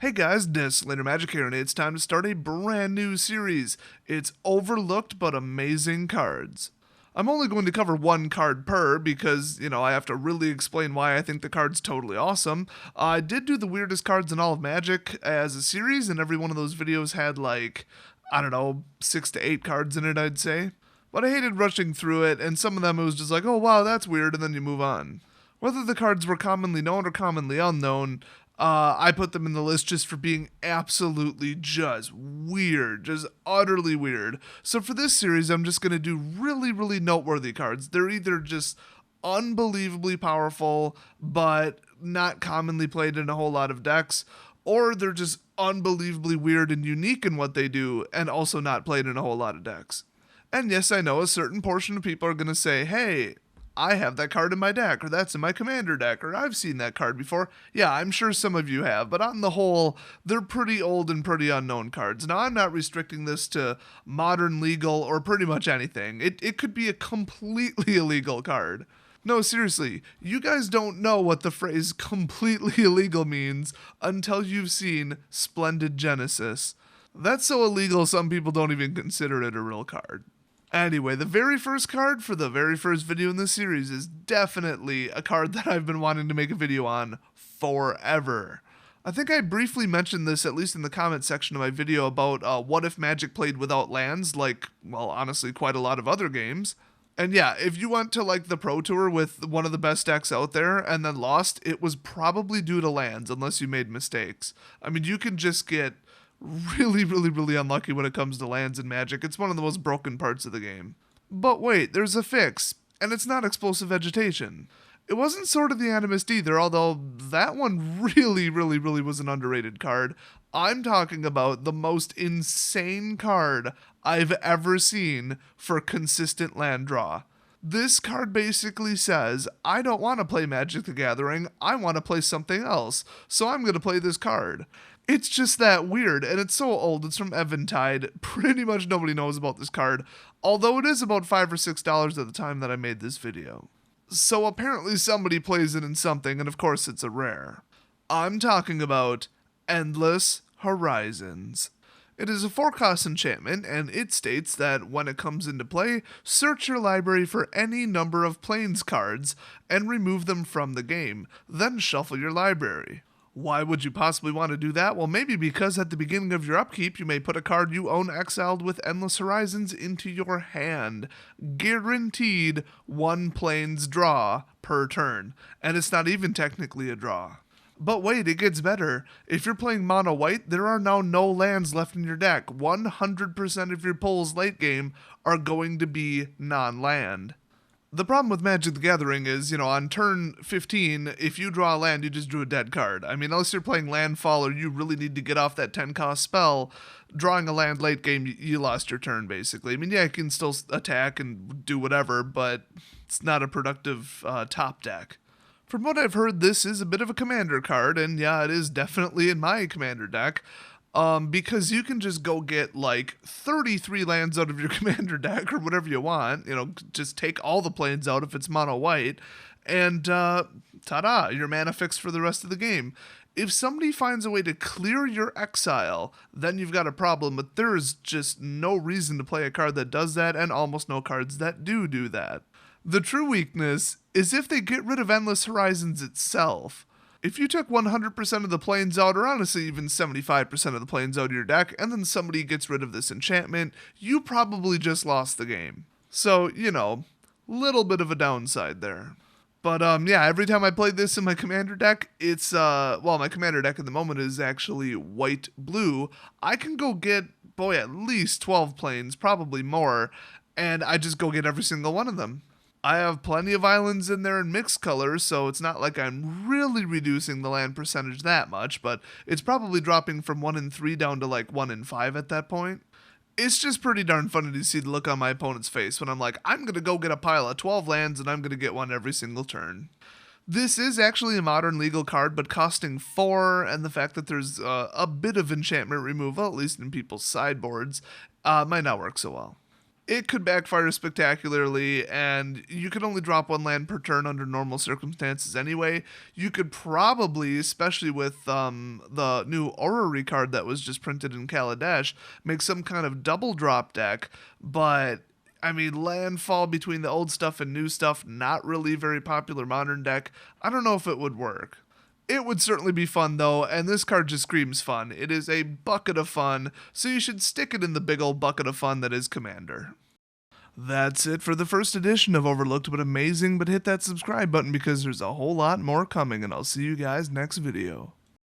Hey guys, Slater Magic here, and it's time to start a brand new series. It's overlooked but amazing cards. I'm only going to cover one card per because, I have to really explain why I think the card's totally awesome. I did do the weirdest cards in all of Magic as a series, and every one of those videos had 6 to 8 cards in it, I'd say. But I hated rushing through it, and some of them it was just like, oh wow, that's weird, and then you move on. Whether the cards were commonly known or commonly unknown, I put them in the list just for being absolutely just weird, just utterly weird. So for this series, I'm just going to do really, really noteworthy cards. They're either just unbelievably powerful, but not commonly played in a whole lot of decks, or they're just unbelievably weird and unique in what they do, and also not played in a whole lot of decks. And yes, I know a certain portion of people are going to say, hey, I have that card in my deck, or that's in my commander deck, or I've seen that card before. Yeah, I'm sure some of you have, but on the whole, they're pretty old and pretty unknown cards. Now, I'm not restricting this to modern, legal, or pretty much anything. It could be a completely illegal card. No, seriously, you guys don't know what the phrase completely illegal means until you've seen Splendid Genesis. That's so illegal some people don't even consider it a real card. Anyway, the very first card for the very first video in this series is definitely a card that I've been wanting to make a video on forever. I think I briefly mentioned this, at least in the comment section of my video, about what if Magic played without lands, honestly, quite a lot of other games. And yeah, if you went to the Pro Tour with one of the best decks out there and then lost, it was probably due to lands, unless you made mistakes. I mean, you can just get really, really, really unlucky when it comes to lands in Magic. It's one of the most broken parts of the game. But wait, there's a fix, and it's not Explosive Vegetation. It wasn't Sword of the Animist either, although that one really, really, really was an underrated card. I'm talking about the most insane card I've ever seen for consistent land draw. This card basically says, I don't want to play Magic the Gathering, I want to play something else, so I'm going to play this card. It's just that weird, and it's so old. It's from Eventide. Pretty much nobody knows about this card, although it is about $5 or $6 at the time that I made this video. So apparently somebody plays it in something, and of course it's a rare. I'm talking about Endless Horizons. It is a 4-cost enchantment, and it states that when it comes into play, search your library for any number of Plains cards and remove them from the game, then shuffle your library. Why would you possibly want to do that? Well, maybe because at the beginning of your upkeep, you may put a card you own exiled with Endless Horizons into your hand. Guaranteed 1 Plains draw per turn. And it's not even technically a draw. But wait, it gets better. If you're playing mono white, there are now no lands left in your deck. 100% of your pulls late game are going to be non-land. The problem with Magic the Gathering is, on turn 15, if you draw a land, you just drew a dead card. I mean, unless you're playing Landfall or you really need to get off that 10-cost spell, drawing a land late game, you lost your turn, basically. I mean, yeah, you can still attack and do whatever, but it's not a productive top deck. From what I've heard, this is a bit of a commander card, and yeah, it is definitely in my commander deck. Because you can just go get 33 lands out of your commander deck or whatever you want, just take all the plains out if it's mono white, and ta-da, your mana fixed for the rest of the game. If somebody finds a way to clear your exile, then you've got a problem, but there's just no reason to play a card that does that, and almost no cards that do that. The true weakness is if they get rid of Endless Horizons itself. If you took 100% of the plains out, or honestly even 75% of the plains out of your deck, and then somebody gets rid of this enchantment, you probably just lost the game. So, little bit of a downside there. But yeah, every time I played this in my commander deck, it's, my commander deck at the moment is actually white-blue. I can go get, at least 12 plains, probably more, and I just go get every single one of them. I have plenty of islands in there in mixed colors, so it's not like I'm really reducing the land percentage that much, but it's probably dropping from 1 in 3 down to 1 in 5 at that point. It's just pretty darn funny to see the look on my opponent's face when I'm like, I'm going to go get a pile of 12 lands and I'm going to get one every single turn. This is actually a modern legal card, but costing 4, and the fact that there's a bit of enchantment removal, at least in people's sideboards, might not work so well. it could backfire spectacularly, and you could only drop one land per turn under normal circumstances anyway. You could probably, especially with the new Orrery card that was just printed in Kaladesh, make some kind of double drop deck, but I mean, landfall between the old stuff and new stuff, not really very popular modern deck. I don't know if it would work. It would certainly be fun though, and this card just screams fun. It is a bucket of fun, so you should stick it in the big old bucket of fun that is Commander. That's it for the first edition of Overlooked but Amazing, but hit that subscribe button because there's a whole lot more coming, and I'll see you guys next video.